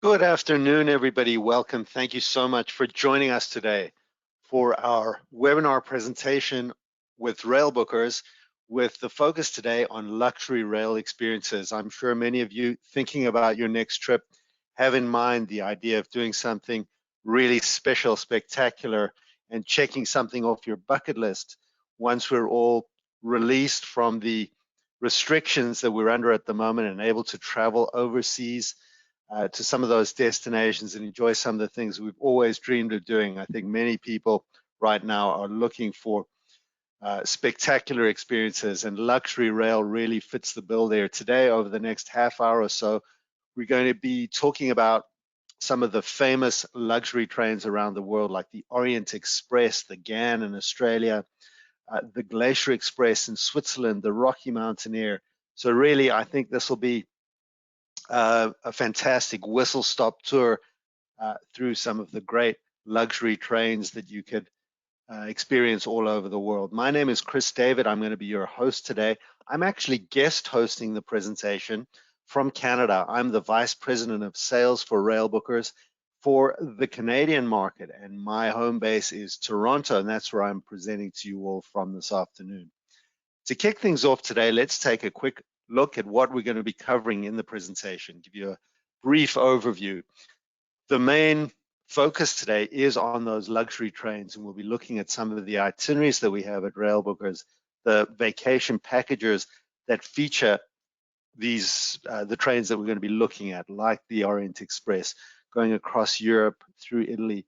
Good afternoon, everybody. Welcome. Thank you so much for joining us today for our webinar presentation with Railbookers, with the focus today on luxury rail experiences. I'm sure many of you thinking about your next trip have in mind the idea of doing something really special, spectacular, and checking something off your bucket list once we're all released from the restrictions that we're under at the moment and able to travel overseas to some of those destinations and enjoy some of the things we've always dreamed of doing. I think many people right now are looking for spectacular experiences, and luxury rail really fits the bill there. Today, over the next half hour or so, we're going to be talking about some of the famous luxury trains around the world, like the Orient Express, the GAN in Australia, the Glacier Express in Switzerland, the Rocky Mountaineer. So really, I think this will be a fantastic whistle-stop tour through some of the great luxury trains that you could experience all over the world. My name is Chris David. I'm going to be your host today. I'm actually guest hosting the presentation from Canada. I'm the Vice President of Sales for Railbookers for the Canadian market, and my home base is Toronto, and that's where I'm presenting to you all from this afternoon. To kick things off today, let's take a quick look at what we're going to be covering in the presentation, give you a brief overview. The main focus today is on those luxury trains, and we'll be looking at some of the itineraries that we have at Railbookers, the vacation packages that feature these, the trains that we're going to be looking at, like the Orient Express, going across Europe through Italy,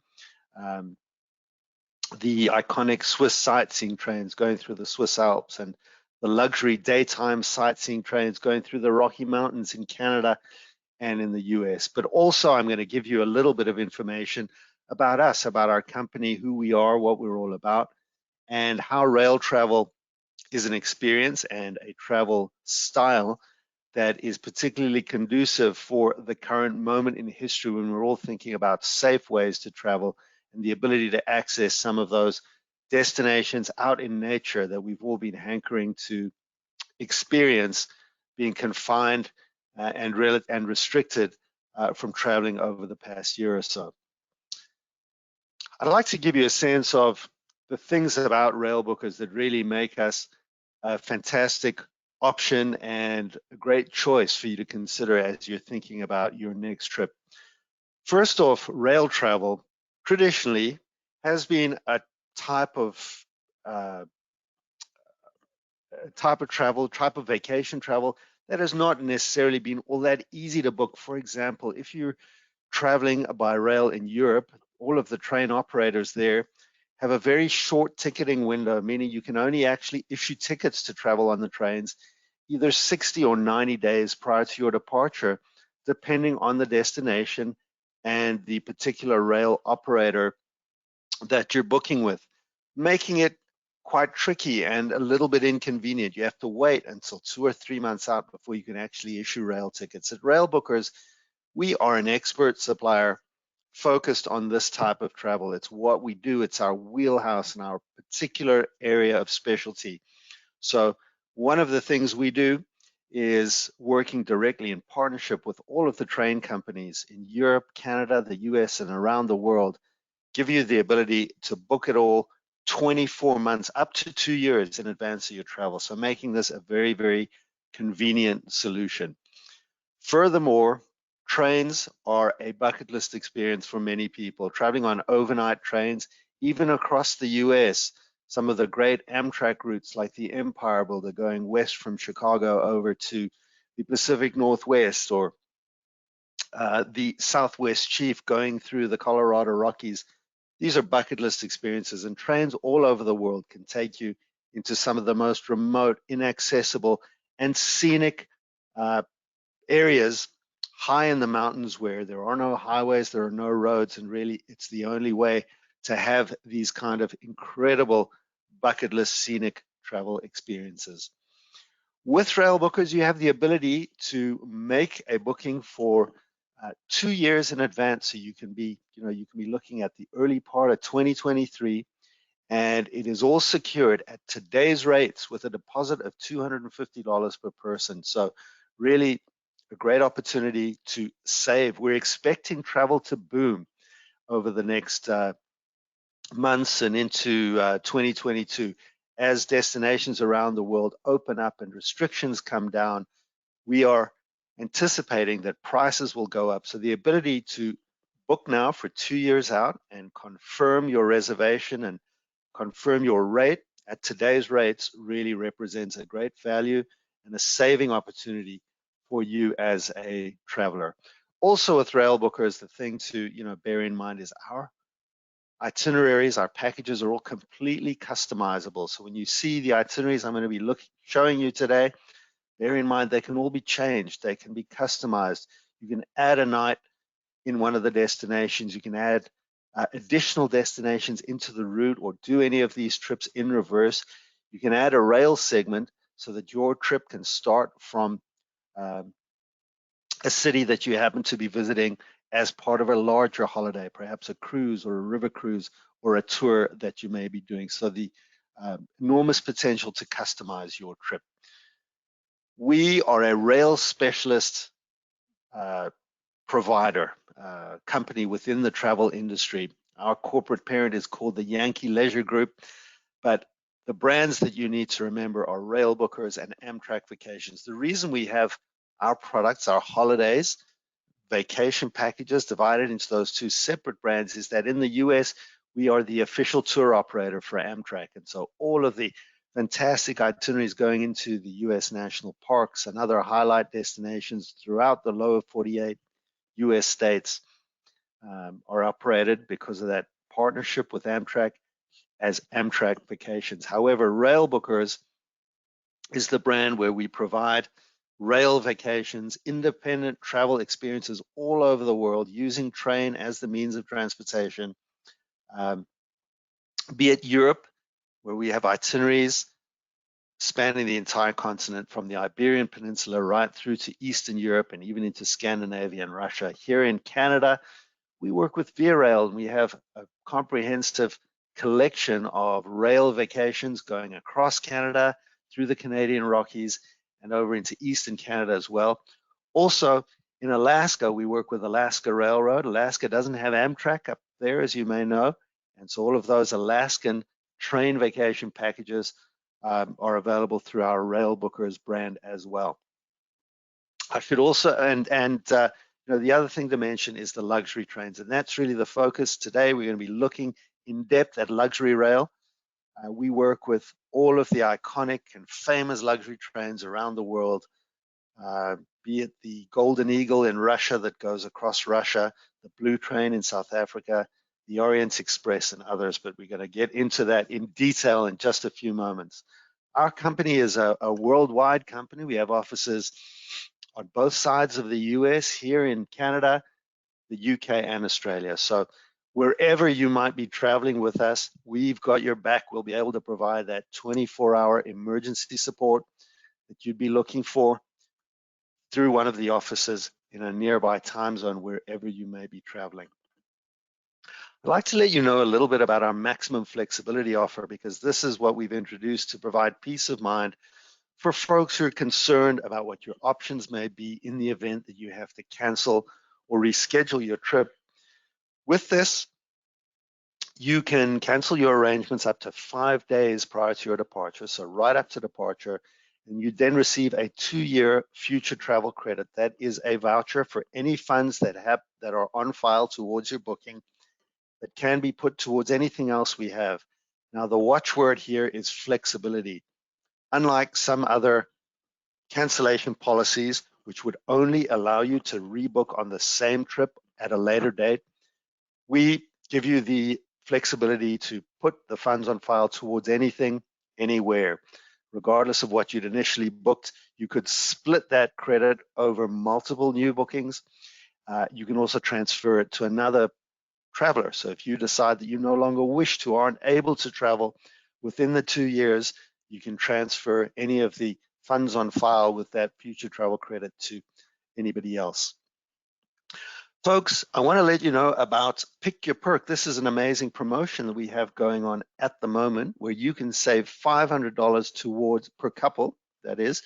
the iconic Swiss sightseeing trains going through the Swiss Alps, and the luxury daytime sightseeing trains going through the Rocky Mountains in Canada and in the US. But also I'm going to give you a little bit of information about us, about our company, who we are, what we're all about, and how rail travel is an experience and a travel style that is particularly conducive for the current moment in history when we're all thinking about safe ways to travel and the ability to access some of those destinations out in nature that we've all been hankering to experience, being confined and restricted from traveling over the past year or so. I'd like to give you a sense of the things about Railbookers that really make us a fantastic option and a great choice for you to consider as you're thinking about your next trip. First off, rail travel traditionally has been a type of travel, type of vacation travel that has not necessarily been all that easy to book. For example, if you're traveling by rail in Europe, all of the train operators there have a very short ticketing window, meaning you can only actually issue tickets to travel on the trains either 60 or 90 days prior to your departure, depending on the destination and the particular rail operator that you're booking with, making it quite tricky and a little bit inconvenient. You have to wait until 2 or 3 months out before you can actually issue rail tickets. At Railbookers, we are an expert supplier focused on this type of travel. It's what we do. It's our wheelhouse and our particular area of specialty. So one of the things we do is working directly in partnership with all of the train companies in Europe, Canada, the US, and around the world, give you the ability to book it all 24 months, up to 2 years in advance of your travel. So making this a very, very convenient solution. Furthermore, trains are a bucket list experience for many people. Traveling on overnight trains, even across the US, some of the great Amtrak routes like the Empire Builder going west from Chicago over to the Pacific Northwest, or the Southwest Chief going through the Colorado Rockies. These are bucket list experiences, and trains all over the world can take you into some of the most remote, inaccessible, and scenic areas high in the mountains where there are no highways, there are no roads, and really it's the only way to have these kind of incredible bucket list scenic travel experiences. With Railbookers, you have the ability to make a booking for 2 years in advance, so you can be looking at the early part of 2023, and it is all secured at today's rates with a deposit of $250 per person. So really a great opportunity to save. We're expecting travel to boom over the next months and into 2022 as destinations around the world open up and restrictions come down. We are anticipating that prices will go up. So the ability to book now for 2 years out and confirm your reservation and confirm your rate at today's rates really represents a great value and a saving opportunity for you as a traveler. Also with Railbookers, the thing to bear in mind is our itineraries, our packages are all completely customizable. So when you see the itineraries I'm going to be showing you today, bear in mind they can all be changed. They can be customized. You can add a night in one of the destinations. You can add additional destinations into the route or do any of these trips in reverse. You can add a rail segment so that your trip can start from a city that you happen to be visiting as part of a larger holiday, perhaps a cruise or a river cruise or a tour that you may be doing. So the enormous potential to customize your trip. We are a rail specialist provider, company within the travel industry. Our corporate parent is called the Yankee Leisure Group, but the brands that you need to remember are Railbookers and Amtrak Vacations. The reason we have our products, our holidays, vacation packages divided into those two separate brands is that in the US, we are the official tour operator for Amtrak. And so all of the fantastic itineraries going into the US national parks and other highlight destinations throughout the lower 48 US states are operated because of that partnership with Amtrak as Amtrak Vacations. However, Railbookers is the brand where we provide rail vacations, independent travel experiences all over the world using train as the means of transportation, be it Europe, where we have itineraries spanning the entire continent from the Iberian Peninsula right through to Eastern Europe and even into Scandinavia and Russia. Here in Canada, we work with Via Rail and we have a comprehensive collection of rail vacations going across Canada through the Canadian Rockies and over into Eastern Canada as well. Also, in Alaska, we work with Alaska Railroad. Alaska doesn't have Amtrak up there, as you may know, and so all of those Alaskan train vacation packages are available through our Railbookers brand as well. I should also, the other thing to mention is the luxury trains, and that's really the focus today. We're going to be looking in depth at luxury rail. We work with all of the iconic and famous luxury trains around the world, be it the Golden Eagle in Russia that goes across Russia, the Blue Train in South Africa, the Orient Express and others, but we're going to get into that in detail in just a few moments. Our company is a worldwide company. We have offices on both sides of the US, here in Canada, the UK and Australia. So wherever you might be traveling with us, we've got your back. We'll be able to provide that 24-hour emergency support that you'd be looking for through one of the offices in a nearby time zone, wherever you may be traveling. I'd like to let you know a little bit about our maximum flexibility offer, because this is what we've introduced to provide peace of mind for folks who are concerned about what your options may be in the event that you have to cancel or reschedule your trip. With this, you can cancel your arrangements up to 5 days prior to your departure, so right up to departure, and you then receive a 2-year future travel credit. That is a voucher for any funds that are on file towards your booking that can be put towards anything else we have. Now, the watchword here is flexibility. Unlike some other cancellation policies, which would only allow you to rebook on the same trip at a later date, we give you the flexibility to put the funds on file towards anything, anywhere. Regardless of what you'd initially booked, you could split that credit over multiple new bookings. You can also transfer it to another traveler. So if you decide that you no longer wish to or aren't able to travel within the 2 years, you can transfer any of the funds on file with that future travel credit to anybody else. Folks, I want to let you know about Pick Your Perk. This is an amazing promotion that we have going on at the moment, where you can save $500 towards, per couple, that is,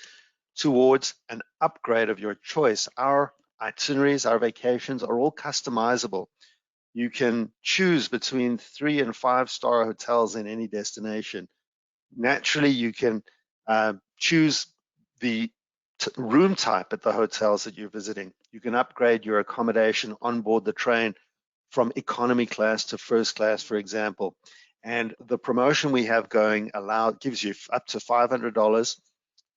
towards an upgrade of your choice. Our itineraries, our vacations are all customizable. You can choose between 3- and 5-star hotels in any destination. Naturally, you can choose the room type at the hotels that you're visiting. You can upgrade your accommodation on board the train from economy class to first class, for example. And the promotion we have going gives you up to $500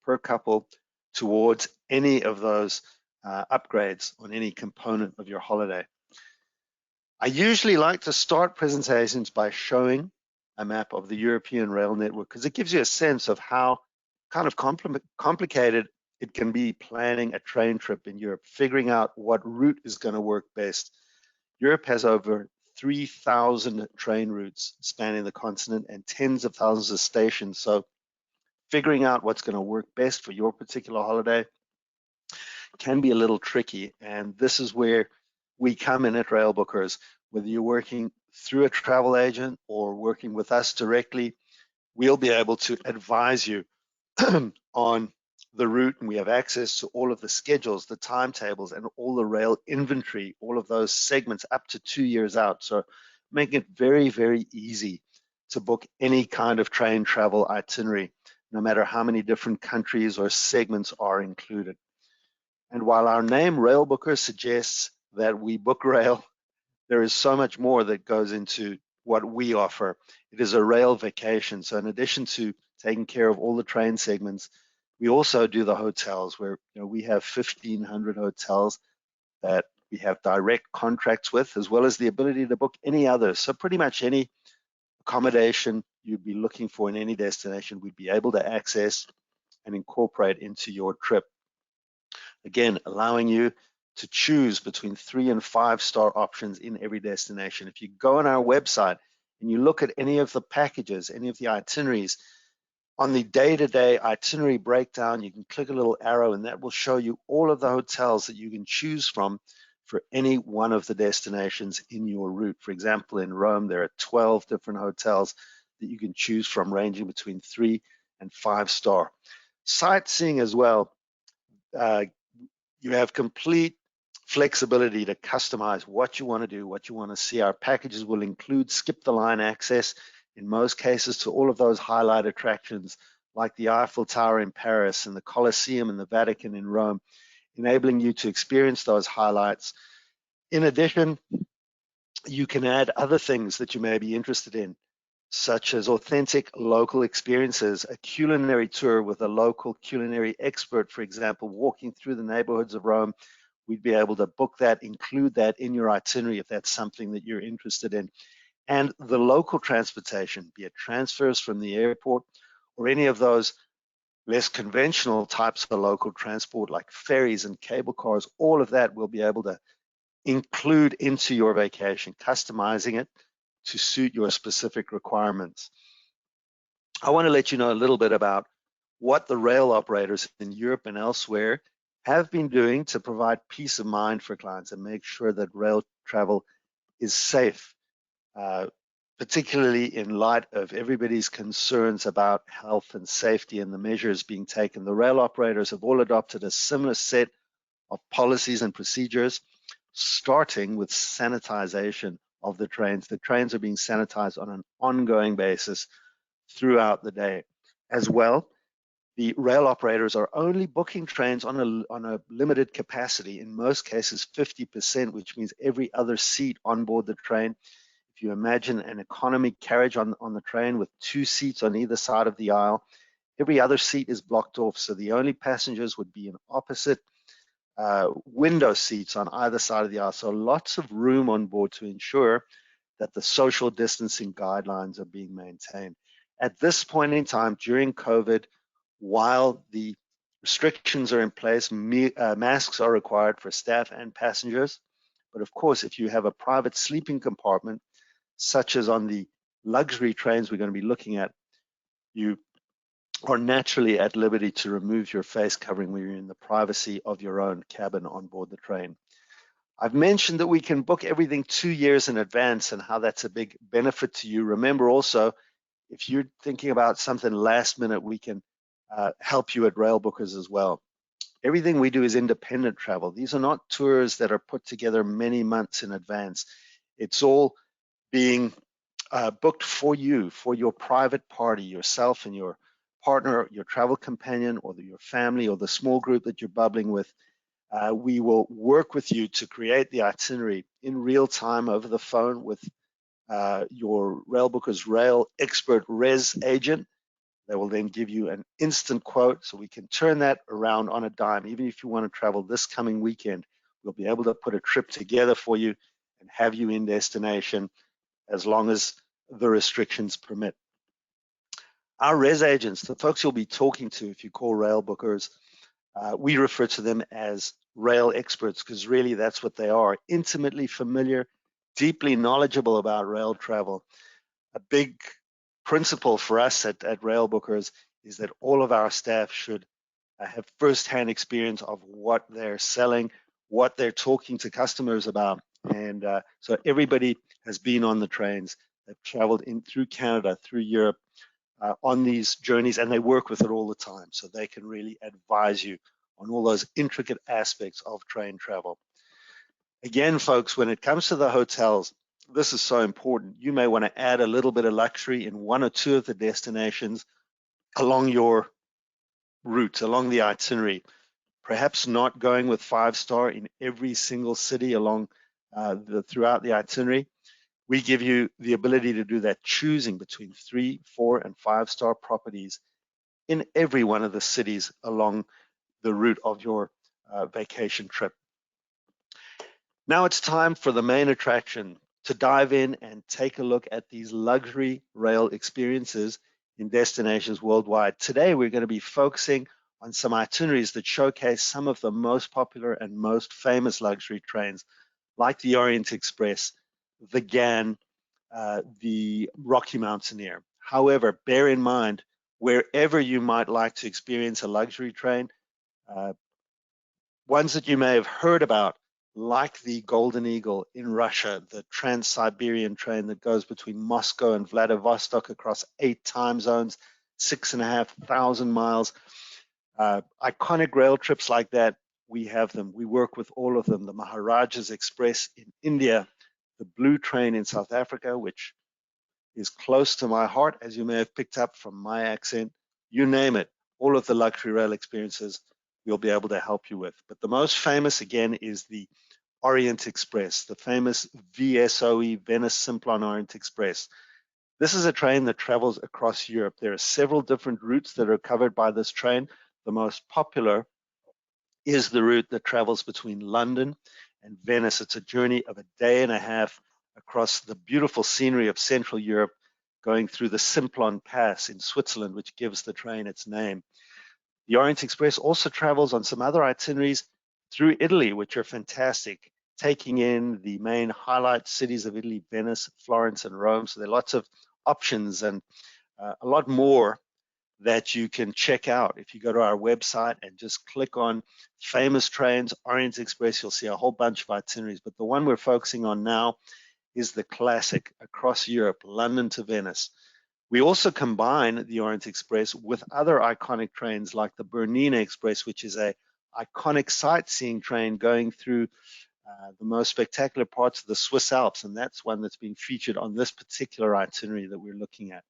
per couple towards any of those upgrades on any component of your holiday. I usually like to start presentations by showing a map of the European rail network because it gives you a sense of how kind of complicated it can be planning a train trip in Europe, figuring out what route is going to work best. Europe has over 3,000 train routes spanning the continent and tens of thousands of stations. So figuring out what's going to work best for your particular holiday can be a little tricky. And this is where we come in at Railbookers. Whether you're working through a travel agent or working with us directly, we'll be able to advise you on the route, and we have access to all of the schedules, the timetables, and all the rail inventory, all of those segments up to 2 years out. So making it very, very easy to book any kind of train travel itinerary, no matter how many different countries or segments are included. And while our name Railbooker suggests that we book rail, there is so much more that goes into what we offer. It is a rail vacation. So in addition to taking care of all the train segments, we also do the hotels where we have 1,500 hotels that we have direct contracts with, as well as the ability to book any others. So pretty much any accommodation you'd be looking for in any destination, we'd be able to access and incorporate into your trip. Again, allowing you to choose between 3- and 5-star options in every destination. If you go on our website and you look at any of the packages, any of the itineraries, on the day-to-day itinerary breakdown, you can click a little arrow and that will show you all of the hotels that you can choose from for any one of the destinations in your route. For example, in Rome, there are 12 different hotels that you can choose from, ranging between 3- and 5-star. Sightseeing as well, you have complete flexibility to customize what you want to do, what you want to see. Our packages will include skip the line access in most cases to all of those highlight attractions like the Eiffel Tower in Paris and the Colosseum and the Vatican in Rome, enabling you to experience those highlights. In addition, you can add other things that you may be interested in, such as authentic local experiences, a culinary tour with a local culinary expert, for example, walking through the neighborhoods of Rome. We'd be able to book that, include that in your itinerary if that's something that you're interested in. And the local transportation, be it transfers from the airport or any of those less conventional types of local transport like ferries and cable cars, all of that we'll be able to include into your vacation, customizing it to suit your specific requirements. I want to let you know a little bit about what the rail operators in Europe and elsewhere have been doing to provide peace of mind for clients and make sure that rail travel is safe, particularly in light of everybody's concerns about health and safety and the measures being taken. The rail operators have all adopted a similar set of policies and procedures, starting with sanitization of the trains. The trains are being sanitized on an ongoing basis throughout the day. As well, the rail operators are only booking trains on a limited capacity, in most cases 50%, which means every other seat on board the train. If you imagine an economy carriage on the train with 2 seats on either side of the aisle, every other seat is blocked off. So the only passengers would be in opposite window seats on either side of the aisle. So lots of room on board to ensure that the social distancing guidelines are being maintained. At this point in time, during COVID, while the restrictions are in place, masks are required for staff and passengers. But of course, if you have a private sleeping compartment, such as on the luxury trains we're going to be looking at, you are naturally at liberty to remove your face covering when you're in the privacy of your own cabin on board the train. I've mentioned that we can book everything 2 years in advance and how that's a big benefit to you. Remember also, if you're thinking about something last minute, we can help you at Railbookers as well. Everything we do is independent travel. These are not tours that are put together many months in advance. It's all being booked for you, for your private party, yourself and your partner, your travel companion, or your family, or the small group that you're bubbling with. We will work with you to create the itinerary in real time over the phone with your Railbookers Rail Expert Res agent. They will then give you an instant quote, so we can turn that around on a dime. Even if you want to travel this coming weekend, we'll be able to put a trip together for you and have you in destination as long as the restrictions permit. Our res agents, the folks you'll be talking to if you call Railbookers, we refer to them as rail experts, because really that's what they are: intimately familiar, deeply knowledgeable about rail travel. A big principle for us at Railbookers is that all of our staff should have firsthand experience of what they're selling, what they're talking to customers about. And so everybody has been on the trains. They've traveled in through Canada, through Europe, on these journeys, and they work with it all the time. So they can really advise you on all those intricate aspects of train travel. Again, folks, when it comes to the hotels, this is so important. You may want to add a little bit of luxury in one or two of the destinations along your route, along the itinerary. Perhaps not going with 5-star in every single city along throughout the itinerary. We give you the ability to do that, choosing between 3, 4, and 5-star properties in every one of the cities along the route of your vacation trip. Now it's time for the main attraction, to dive in and take a look at these luxury rail experiences in destinations worldwide. Today, we're going to be focusing on some itineraries that showcase some of the most popular and most famous luxury trains, like the Orient Express, the GAN, the Rocky Mountaineer. However, bear in mind, wherever you might like to experience a luxury train, ones that you may have heard about, like the Golden Eagle in Russia, the Trans-Siberian train that goes between Moscow and Vladivostok across 8 time zones, 6,500 miles. Iconic rail trips like that, we have them. We work with all of them. The Maharajas Express in India, the Blue Train in South Africa, which is close to my heart, as you may have picked up from my accent. You name it, all of the luxury rail experiences we'll be able to help you with. But the most famous, again, is the Orient Express, the famous VSOE, Venice Simplon-Orient-Express. This is a train that travels across Europe. There are several different routes that are covered by this train. The most popular is the route that travels between London and Venice. It's a journey of a day and a half across the beautiful scenery of Central Europe, going through the Simplon Pass in Switzerland, which gives the train its name. The Orient Express also travels on some other itineraries through Italy, which are fantastic, taking in the main highlight cities of Italy: Venice, Florence, and Rome. So there are lots of options and a lot more that you can check out. If you go to our website and just click on famous trains, Orient Express, you'll see a whole bunch of itineraries. But the one we're focusing on now is the classic across Europe, London to Venice. We also combine the Orient Express with other iconic trains like the Bernina Express, which is a iconic sightseeing train going through the most spectacular parts of the Swiss Alps, and that's one that's been featured on this particular itinerary that we're looking at.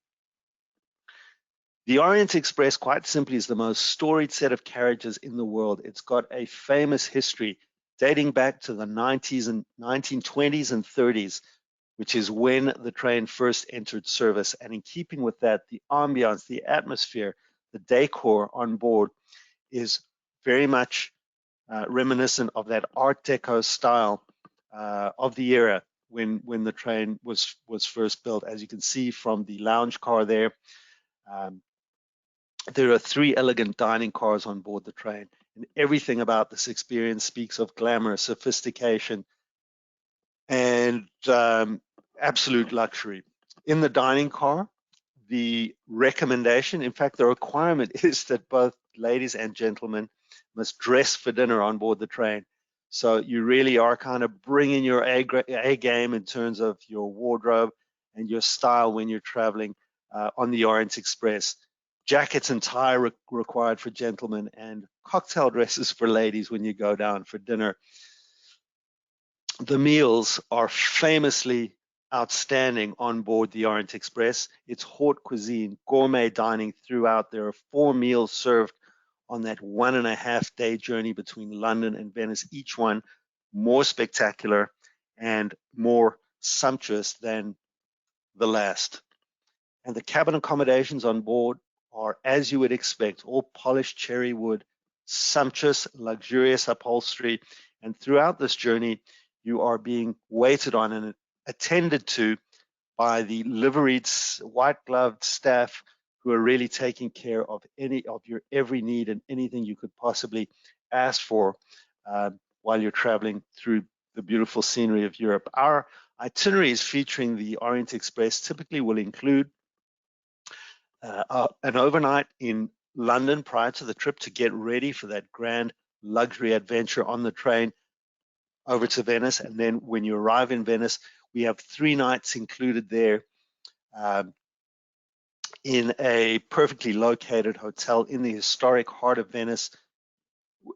The Orient Express, quite simply, is the most storied set of carriages in the world. It's got a famous history dating back to the 1920s and 30s, which is when the train first entered service. And in keeping with that, the ambiance, the atmosphere, the decor on board is very much reminiscent of that Art Deco style of the era when the train was first built. As you can see from the lounge car there, there are 3 elegant dining cars on board the train, and everything about this experience speaks of glamour, sophistication, and absolute luxury. In the dining car, the recommendation, in fact, the requirement is that both ladies and gentlemen must dress for dinner on board the train. So you really are kind of bringing your A game in terms of your wardrobe and your style when you're traveling on the Orient Express. jackets and tie required for gentlemen, and cocktail dresses for ladies when you go down for dinner. The meals are famously outstanding on board the Orient Express. It's haute cuisine, gourmet dining throughout. There are 4 meals served on that 1.5-day journey between London and Venice, each one more spectacular and more sumptuous than the last. And the cabin accommodations on board are, as you would expect, all polished cherry wood, sumptuous, luxurious upholstery. And throughout this journey, you are being waited on and attended to by the liveried, white-gloved staff who are really taking care of any of your every need and anything you could possibly ask for while you're traveling through the beautiful scenery of Europe. Our itineraries featuring the Orient Express typically will include an overnight in London prior to the trip to get ready for that grand luxury adventure on the train over to Venice. And then when you arrive in Venice, we have 3 nights included there in a perfectly located hotel in the historic heart of Venice,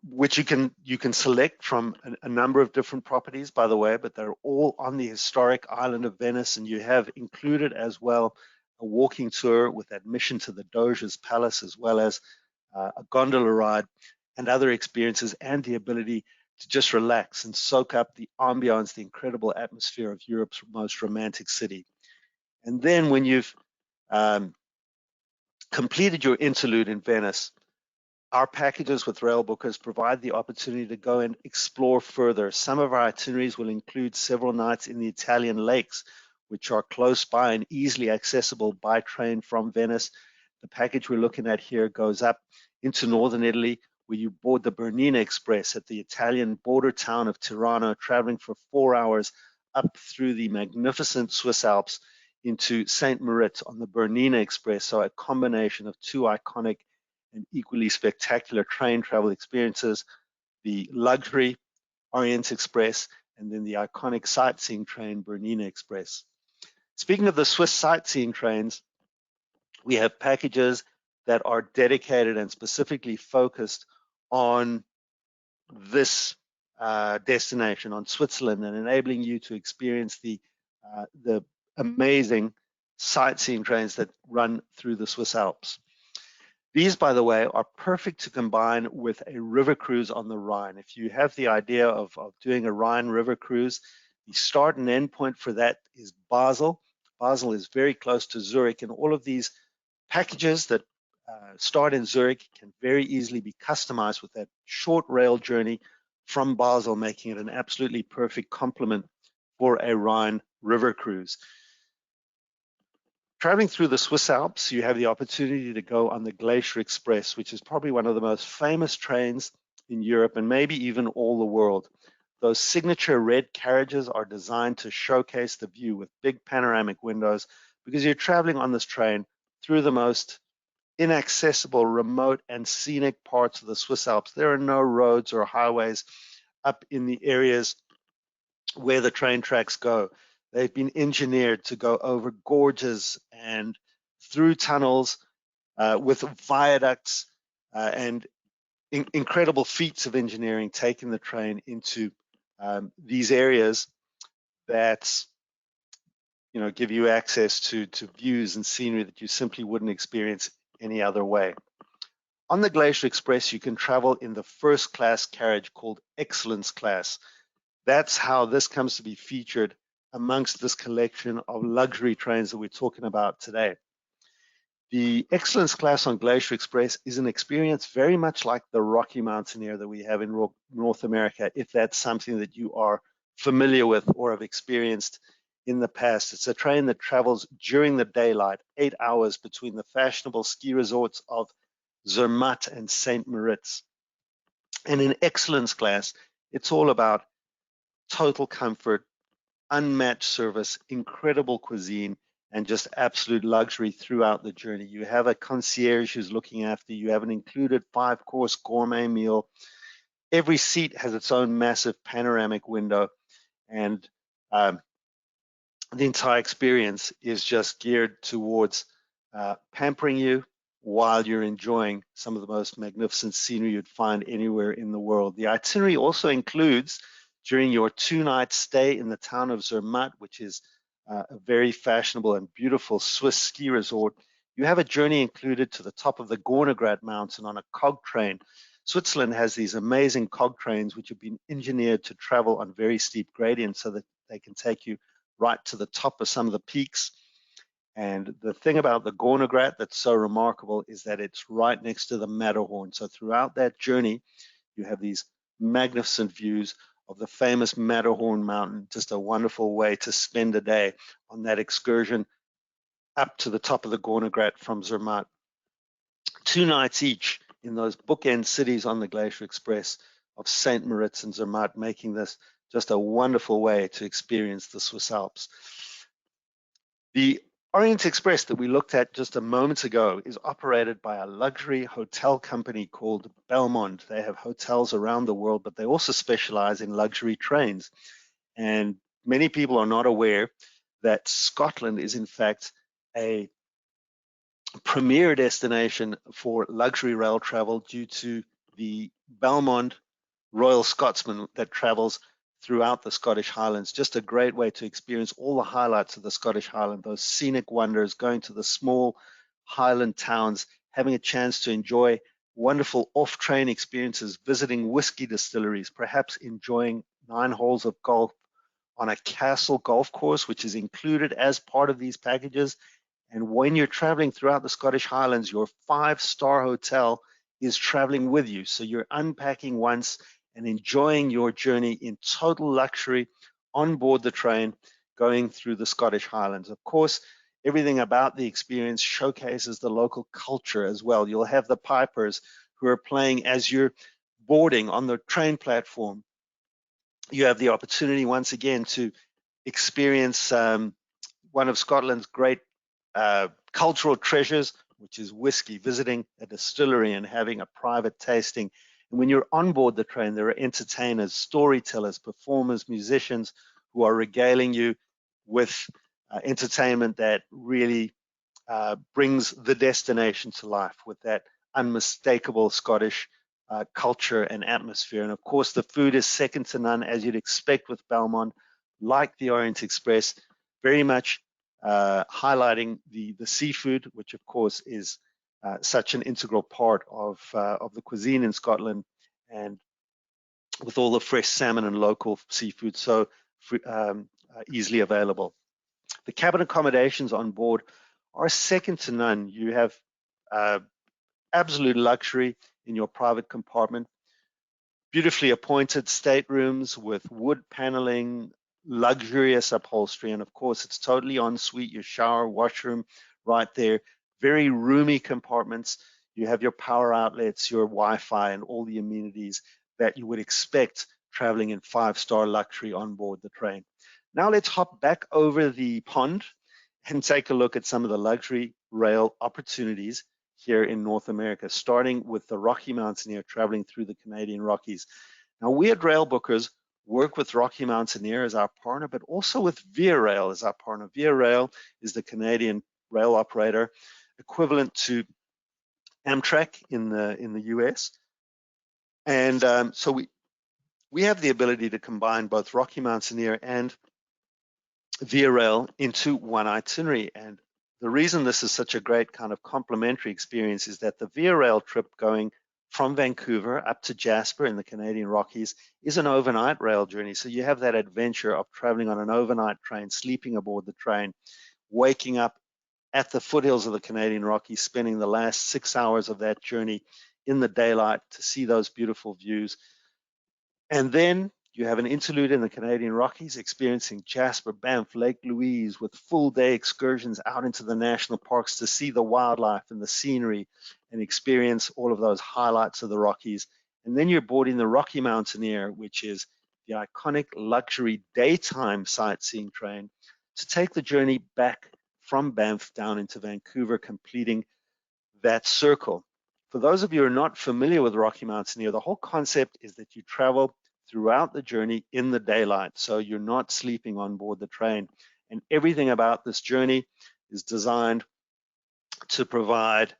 which you can select from a number of different properties, by the way, but they're all on the historic island of Venice. And you have included as well a walking tour with admission to the Doge's Palace, as well as a gondola ride and other experiences, and the ability to just relax and soak up the ambiance, the incredible atmosphere of Europe's most romantic city. And then when you've completed your interlude in Venice, our packages with Railbookers provide the opportunity to go and explore further. Some of our itineraries will include several nights in the Italian lakes, which are close by and easily accessible by train from Venice. The package we're looking at here goes up into northern Italy, where you board the Bernina Express at the Italian border town of Tirano, traveling for 4 hours up through the magnificent Swiss Alps into St. Moritz on the Bernina Express. So a combination of 2 iconic and equally spectacular train travel experiences, the luxury Orient Express, and then the iconic sightseeing train Bernina Express. Speaking of the Swiss sightseeing trains, we have packages that are dedicated and specifically focused on this destination, on Switzerland, and enabling you to experience the amazing sightseeing trains that run through the Swiss Alps. These, by the way, are perfect to combine with a river cruise on the Rhine. If you have the idea of doing a Rhine river cruise, the start and end point for that is Basel. Basel is very close to Zurich, and all of these packages that start in Zurich can very easily be customized with that short rail journey from Basel, making it an absolutely perfect complement for a Rhine river cruise. Traveling through the Swiss Alps, you have the opportunity to go on the Glacier Express, which is probably one of the most famous trains in Europe and maybe even all the world. Those signature red carriages are designed to showcase the view with big panoramic windows, because you're traveling on this train through the most inaccessible, remote, and scenic parts of the Swiss Alps. There are no roads or highways up in the areas where the train tracks go. They've been engineered to go over gorges and through tunnels with viaducts and incredible feats of engineering, taking the train into these areas that give you access to views and scenery that you simply wouldn't experience any other way. On the Glacier Express, you can travel in the first class carriage called Excellence Class. That's how this comes to be featured amongst this collection of luxury trains that we're talking about today. The Excellence Class on Glacier Express is an experience very much like the Rocky Mountaineer that we have in North America, if that's something that you are familiar with or have experienced in the past. It's a train that travels during the daylight, 8 hours between the fashionable ski resorts of Zermatt and St. Moritz. And in Excellence Class, it's all about total comfort, unmatched service, incredible cuisine, and just absolute luxury throughout the journey. You have a concierge who's looking after you. You have an included 5-course gourmet meal. Every seat has its own massive panoramic window, and the entire experience is just geared towards pampering you while you're enjoying some of the most magnificent scenery you'd find anywhere in the world. The itinerary also includes, during your 2-night stay in the town of Zermatt, which is a very fashionable and beautiful Swiss ski resort, you have a journey included to the top of the Gornergrat mountain on a cog train. Switzerland has these amazing cog trains which have been engineered to travel on very steep gradients so that they can take you right to the top of some of the peaks. And the thing about the Gornergrat that's so remarkable is that it's right next to the Matterhorn. So throughout that journey, you have these magnificent views of the famous Matterhorn mountain. Just a wonderful way to spend a day on that excursion up to the top of the Gornergrat from Zermatt. 2 nights each in those bookend cities on the Glacier Express of St. Moritz and Zermatt, making this just a wonderful way to experience the Swiss Alps. The Orient Express that we looked at just a moment ago is operated by a luxury hotel company called Belmond. They have hotels around the world, but they also specialize in luxury trains. And many people are not aware that Scotland is in fact a premier destination for luxury rail travel due to the Belmond Royal Scotsman that travels throughout the Scottish Highlands. Just a great way to experience all the highlights of the Scottish Highland, those scenic wonders, going to the small Highland towns, having a chance to enjoy wonderful off-train experiences, visiting whiskey distilleries, perhaps enjoying 9 holes of golf on a castle golf course, which is included as part of these packages. And when you're traveling throughout the Scottish Highlands, your 5-star hotel is traveling with you. So you're unpacking once and enjoying your journey in total luxury on board the train going through the Scottish Highlands. Of course, everything about the experience showcases the local culture as well. You'll have the pipers who are playing as you're boarding on the train platform. You have the opportunity once again to experience one of Scotland's great cultural treasures, which is whiskey, visiting a distillery and having a private tasting. And when you're on board the train, there are entertainers, storytellers, performers, musicians who are regaling you with entertainment that really brings the destination to life with that unmistakable Scottish culture and atmosphere. And of course, the food is second to none, as you'd expect with Belmond, like the Orient Express, very much highlighting the seafood, which of course is such an integral part of the cuisine in Scotland, and with all the fresh salmon and local seafood so easily available. The cabin accommodations on board are second to none. You have absolute luxury in your private compartment, beautifully appointed staterooms with wood paneling, luxurious upholstery, and of course it's totally ensuite, your shower, washroom right there, very roomy compartments. You have your power outlets, your Wi-Fi, and all the amenities that you would expect traveling in 5-star luxury on board the train. Now let's hop back over the pond and take a look at some of the luxury rail opportunities here in North America, starting with the Rocky Mountaineer traveling through the Canadian Rockies. Now, we at Railbookers work with Rocky Mountaineer as our partner, but also with Via Rail as our partner. Via Rail is the Canadian rail operator equivalent to Amtrak in the US. And so we have the ability to combine both Rocky Mountaineer and Via Rail into one itinerary. And the reason this is such a great kind of complementary experience is that the Via Rail trip going from Vancouver up to Jasper in the Canadian Rockies is an overnight rail journey. So you have that adventure of traveling on an overnight train, sleeping aboard the train, waking up at the foothills of the Canadian Rockies, spending the last 6 hours of that journey in the daylight to see those beautiful views. And then you have an interlude in the Canadian Rockies, experiencing Jasper, Banff, Lake Louise with full day excursions out into the national parks to see the wildlife and the scenery and experience all of those highlights of the Rockies. And then you're boarding the Rocky Mountaineer, which is the iconic luxury daytime sightseeing train, to take the journey back from Banff down into Vancouver, completing that circle. For those of you who are not familiar with Rocky Mountaineer, the whole concept is that you travel throughout the journey in the daylight, so you're not sleeping on board the train. And everything about this journey is designed to provide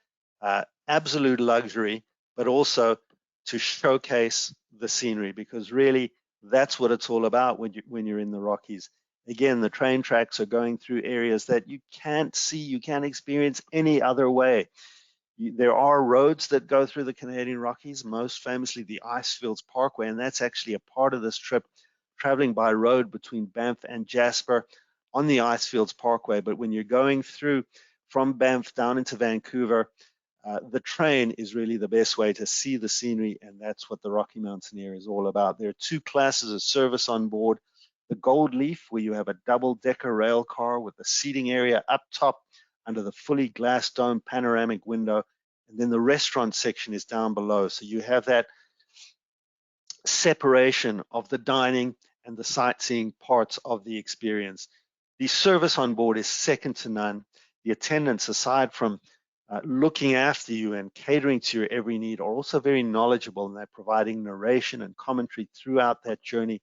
absolute luxury, but also to showcase the scenery, because really that's what it's all about when you're in the Rockies. Again, the train tracks are going through areas that you can't see, you can't experience any other way. There are roads that go through the Canadian Rockies, most famously the Icefields Parkway, and that's actually a part of this trip, traveling by road between Banff and Jasper on the Icefields Parkway. But when you're going through from Banff down into Vancouver, the train is really the best way to see the scenery, and that's what the Rocky Mountaineer is all about. There are two classes of service on board. The Gold Leaf, where you have a double-decker rail car with the seating area up top under the fully glass dome panoramic window, and then the restaurant section is down below. So you have that separation of the dining and the sightseeing parts of the experience. The service on board is second to none. The attendants, aside from looking after you and catering to your every need, are also very knowledgeable, and they're providing narration and commentary throughout that journey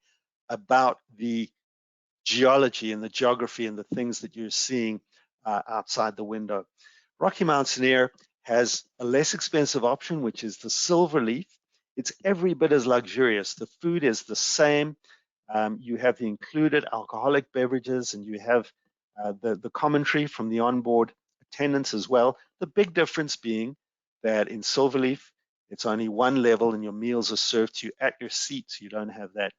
about the geology and the geography and the things that you're seeing outside the window. Rocky Mountaineer has a less expensive option, which is the Silver Leaf. It's every bit as luxurious. The food is the same. You have the included alcoholic beverages, and you have the commentary from the onboard attendants as well. The big difference being that in Silverleaf, it's only one level and your meals are served to you at your seat. So you don't have that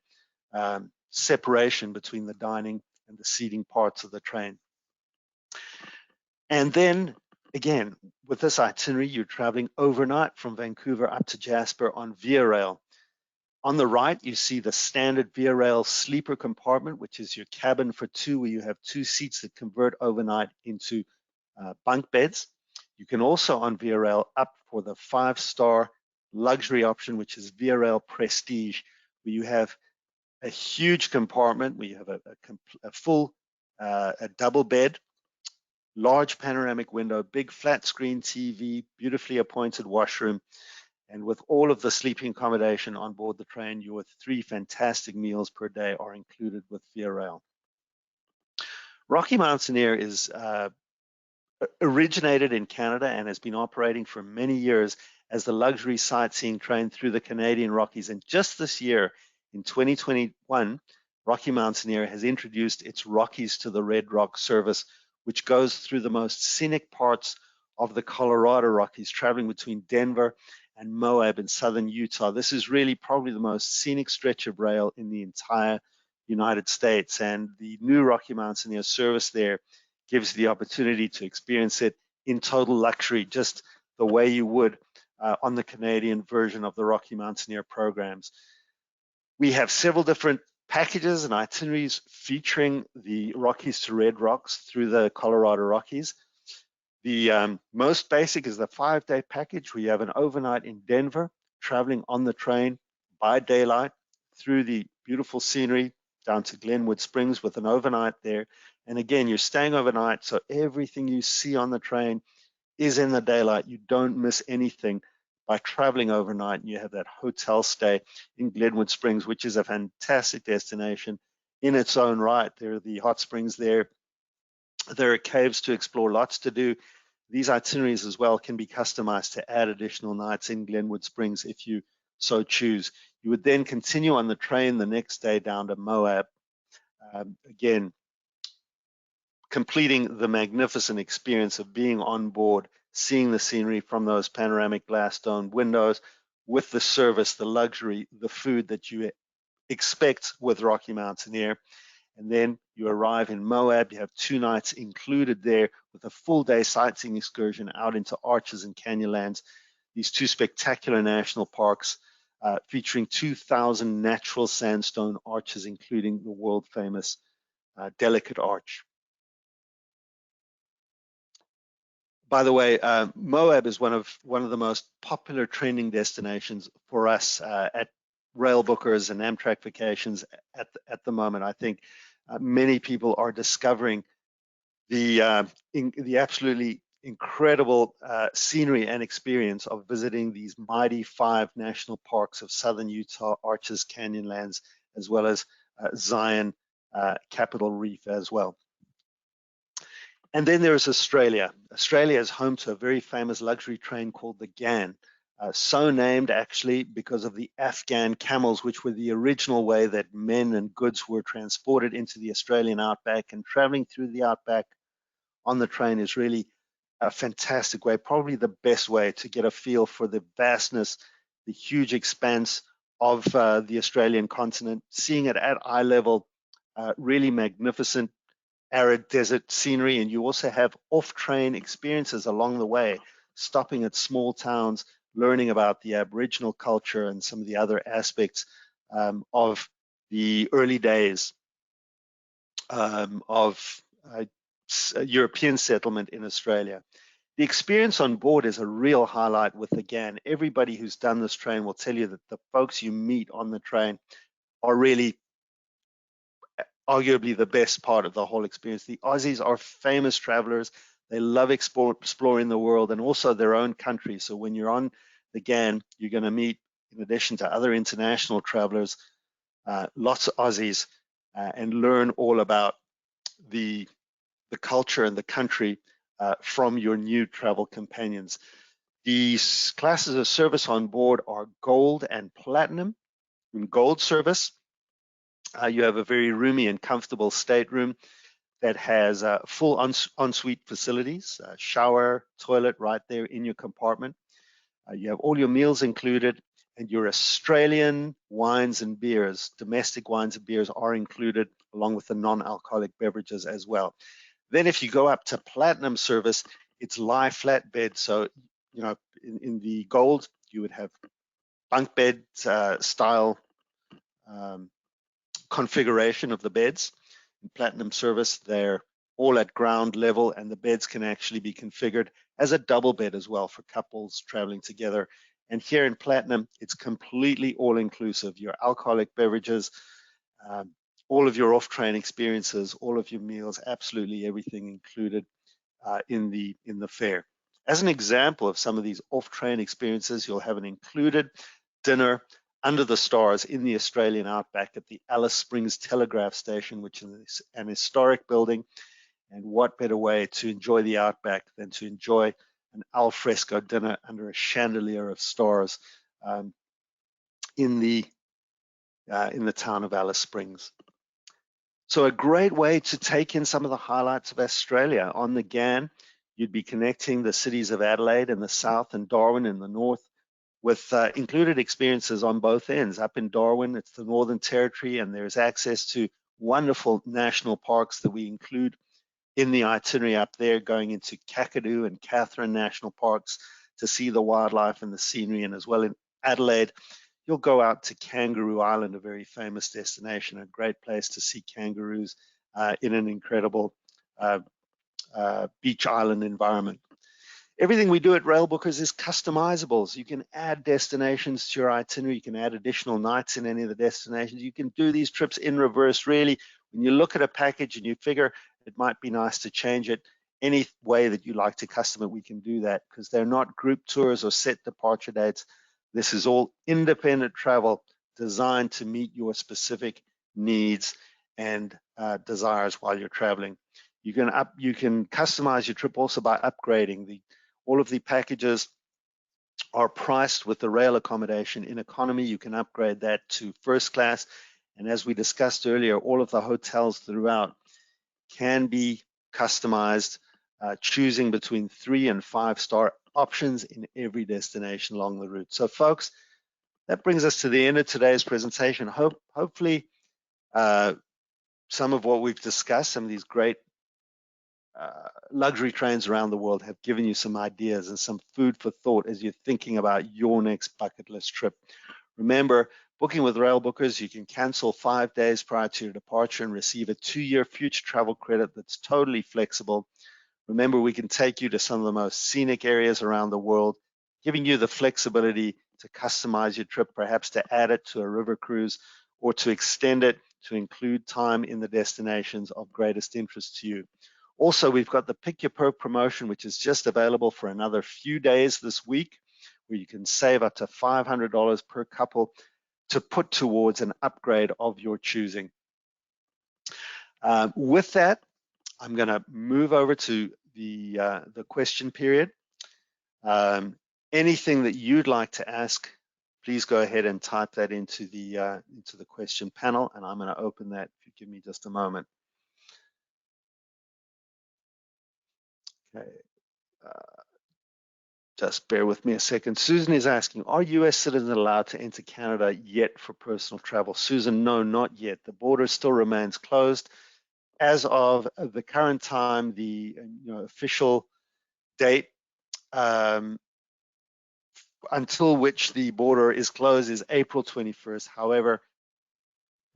separation between the dining and the seating parts of the train. And then again, with this itinerary, you're traveling overnight from Vancouver up to Jasper on Via Rail. On the right, you see the standard Via Rail sleeper compartment, which is your cabin for two, where you have two seats that convert overnight into bunk beds. You can also on Via Rail opt for the 5-star luxury option, which is Via Rail Prestige, where you have a huge compartment, where you have a full a double bed, large panoramic window, big flat screen TV, beautifully appointed washroom, and with all of the sleeping accommodation on board the train, your 3 fantastic meals per day are included with Via Rail. Rocky Mountaineer is originated in Canada and has been operating for many years as the luxury sightseeing train through the Canadian Rockies. And just this year, in 2021, Rocky Mountaineer has introduced its Rockies to the Red Rock service, which goes through the most scenic parts of the Colorado Rockies, traveling between Denver and Moab in southern Utah. This is really probably the most scenic stretch of rail in the entire United States, and the new Rocky Mountaineer service there gives you the opportunity to experience it in total luxury, just the way you would on the Canadian version of the Rocky Mountaineer programs. We have several different packages and itineraries featuring the Rockies to Red Rocks through the Colorado Rockies. The most basic is the 5-day package, where you have an overnight in Denver, traveling on the train by daylight through the beautiful scenery down to Glenwood Springs with an overnight there. And again, you're staying overnight, so everything you see on the train is in the daylight. You don't miss anything by traveling overnight. And you have that hotel stay in Glenwood Springs, which is a fantastic destination in its own right. There are the hot springs there. There are caves to explore, lots to do. These itineraries as well can be customized to add additional nights in Glenwood Springs if you so choose. You would then continue on the train the next day down to Moab. Again, completing the magnificent experience of being on board, seeing the scenery from those panoramic glass dome windows, with the service, the luxury, the food that you expect with Rocky Mountaineer. And then you arrive in Moab. You have 2 nights included there with a full day sightseeing excursion out into Arches and Canyonlands, these 2 spectacular national parks featuring 2,000 natural sandstone arches, including the world famous Delicate Arch. By the way, Moab is one of the most popular training destinations for us at Railbookers and Amtrak Vacations at the moment. I think many people are discovering the absolutely incredible scenery and experience of visiting these mighty 5 national parks of southern Utah, Arches, Canyonlands, as well as Zion, Capitol Reef as well. And then there is Australia. Australia is home to a very famous luxury train called the Ghan. So named actually because of the Afghan camels, which were the original way that men and goods were transported into the Australian outback. And traveling through the outback on the train is really a fantastic way, probably the best way to get a feel for the vastness, the huge expanse of the Australian continent, seeing it at eye level, really magnificent arid desert scenery. And you also have off-train experiences along the way, stopping at small towns, learning about the Aboriginal culture and some of the other aspects of the early days of European settlement in Australia. The experience on board is a real highlight with the Ghan. Everybody who's done this train will tell you that the folks you meet on the train are really arguably the best part of the whole experience. The Aussies are famous travelers. They love exploring the world and also their own country. So when you're on the Ghan, you're going to meet, in addition to other international travelers, lots of Aussies and learn all about the culture and the country from your new travel companions. These classes of service on board are gold and platinum. In gold service, you have a very roomy and comfortable stateroom that has full ensuite facilities, shower, toilet right there in your compartment. You have all your meals included, and your Australian wines and beers, domestic wines and beers are included along with the non-alcoholic beverages as well. Then if you go up to platinum service, it's lie flat bed. So, you know, in the gold, you would have bunk bed style configuration of the beds. In platinum service, they're all at ground level, and the beds can actually be configured as a double bed as well for couples traveling together. And here in platinum, it's completely all inclusive. Your alcoholic beverages, all of your off-train experiences, all of your meals, absolutely everything included in the fare. As an example of some of these off-train experiences, you'll have an included dinner under the stars in the Australian outback at the Alice Springs Telegraph Station, which is an historic building. And what better way to enjoy the outback than to enjoy an al fresco dinner under a chandelier of stars in the town of Alice Springs. So a great way to take in some of the highlights of Australia. On the Ghan, you'd be connecting the cities of Adelaide in the south and Darwin in the north, with included experiences on both ends. Up in Darwin, it's the Northern Territory, and there's access to wonderful national parks that we include in the itinerary up there, going into Kakadu and Katherine National Parks to see the wildlife and the scenery. And as well in Adelaide, you'll go out to Kangaroo Island, a very famous destination, a great place to see kangaroos in an incredible beach island environment. Everything we do at Railbookers is customizable. So you can add destinations to your itinerary. You can add additional nights in any of the destinations. You can do these trips in reverse, really. When you look at a package and you figure it might be nice to change it any way that you like to custom it, we can do that, because they're not group tours or set departure dates. This is all independent travel designed to meet your specific needs and desires while you're traveling. You can customize your trip also by upgrading. All of the packages are priced with the rail accommodation. In economy, you can upgrade that to first class. And as we discussed earlier, all of the hotels throughout can be customized, choosing between 3- and 5-star options in every destination along the route. So folks, that brings us to the end of today's presentation. Hopefully some of what we've discussed, some of these great luxury trains around the world, have given you some ideas and some food for thought as you're thinking about your next bucket list trip. Remember, booking with Railbookers, you can cancel 5 days prior to your departure and receive a 2-year future travel credit that's totally flexible. Remember, we can take you to some of the most scenic areas around the world, giving you the flexibility to customize your trip, perhaps to add it to a river cruise or to extend it to include time in the destinations of greatest interest to you. Also, we've got the Pick Your Perk promotion, which is just available for another few days this week, where you can save up to $500 per couple to put towards an upgrade of your choosing. With that, I'm going to move over to the question period. Anything that you'd like to ask, please go ahead and type that into the question panel, and I'm going to open that if you give me just a moment. Okay. Just bear with me a second. Susan is asking, are US citizens allowed to enter Canada yet for personal travel? Susan, no, not yet. The border still remains closed. As of the current time, the official date until which the border is closed is April 21st. However,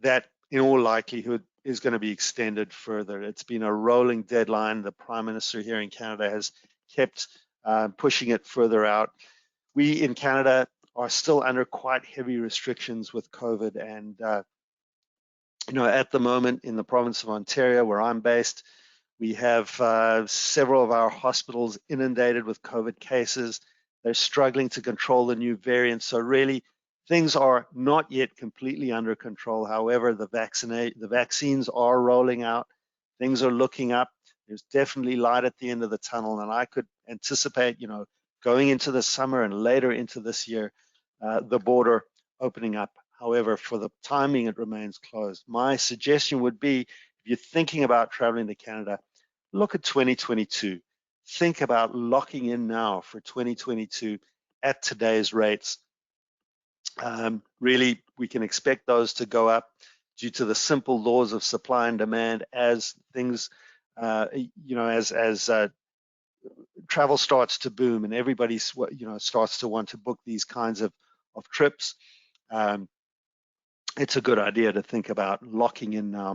that in all likelihood is going to be extended further. It's been a rolling deadline. The Prime Minister here in Canada has kept pushing it further out. We in Canada are still under quite heavy restrictions with COVID, and at the moment in the province of Ontario, where I'm based, we have several of our hospitals inundated with COVID cases. They're struggling to control the new variant, so really things are not yet completely under control. However, the vaccines are rolling out. Things are looking up. There's definitely light at the end of the tunnel, and I could anticipate, going into the summer and later into this year, the border opening up. However, for the timing, it remains closed. My suggestion would be, if you're thinking about traveling to Canada, look at 2022. Think about locking in now for 2022 at today's rates. Really, we can expect those to go up due to the simple laws of supply and demand as things, as travel starts to boom and everybody, starts to want to book these kinds of trips. It's a good idea to think about locking in now,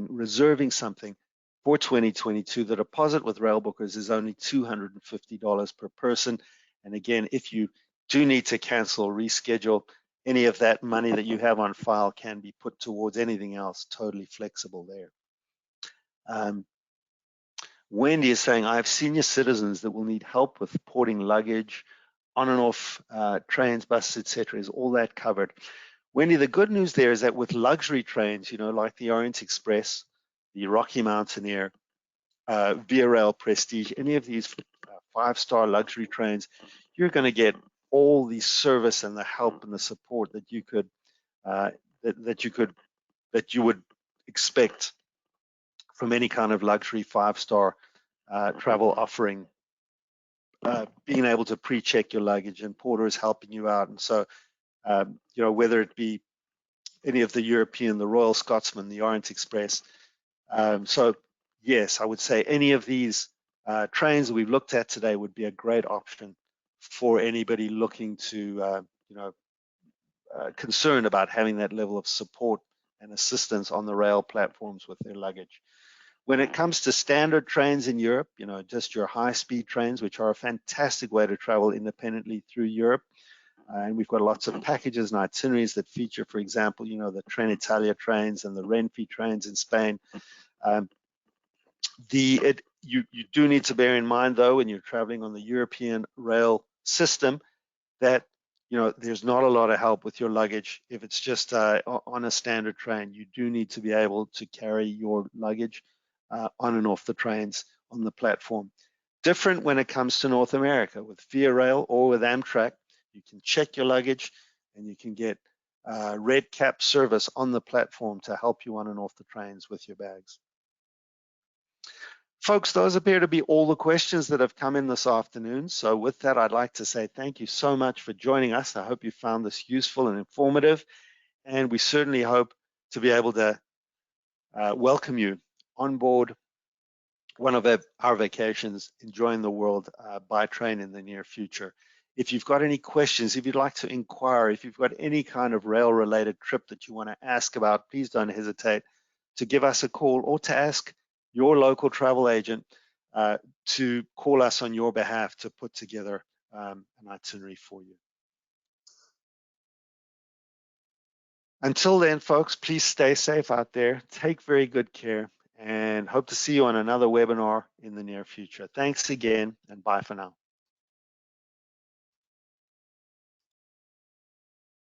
reserving something for 2022. The deposit with Railbookers is only $250 per person. And again, if you do need to cancel or reschedule, any of that money that you have on file can be put towards anything else, totally flexible there. Wendy is saying, I have senior citizens that will need help with porting luggage, on and off trains, buses, etc. Is all that covered? Wendy, the good news there is that with luxury trains, like the Orient Express, the Rocky Mountaineer, Via Rail Prestige, any of these 5-star luxury trains, you're going to get all the service and the help and the support that you could that you would expect from any kind of luxury 5-star travel offering. Being able to pre-check your luggage, and porters helping you out, and so whether it be any of the European, the Royal Scotsman, the Orient Express. So yes, I would say any of these trains that we've looked at today would be a great option for anybody looking to, concerned about having that level of support and assistance on the rail platforms with their luggage. When it comes to standard trains in Europe, just your high-speed trains, which are a fantastic way to travel independently through Europe, and we've got lots of packages and itineraries that feature, for example, the Trenitalia trains and the Renfe trains in Spain. You do need to bear in mind, though, when you're traveling on the European rail system, that there's not a lot of help with your luggage. If it's just on a standard train, you do need to be able to carry your luggage on and off the trains on the platform. Different when it comes to North America. With Via Rail or with Amtrak, you can check your luggage and you can get red cap service on the platform to help you on and off the trains with your bags. Folks, those appear to be all the questions that have come in this afternoon. So with that, I'd like to say thank you so much for joining us. I hope you found this useful and informative, and we certainly hope to be able to welcome you on board one of our vacations, enjoying the world by train in the near future. If you've got any questions, if you'd like to inquire, if you've got any kind of rail-related trip that you want to ask about, please don't hesitate to give us a call or to ask your local travel agent to call us on your behalf to put together an itinerary for you. Until then, folks, please stay safe out there, take very good care, and hope to see you on another webinar in the near future. Thanks again, and bye for now.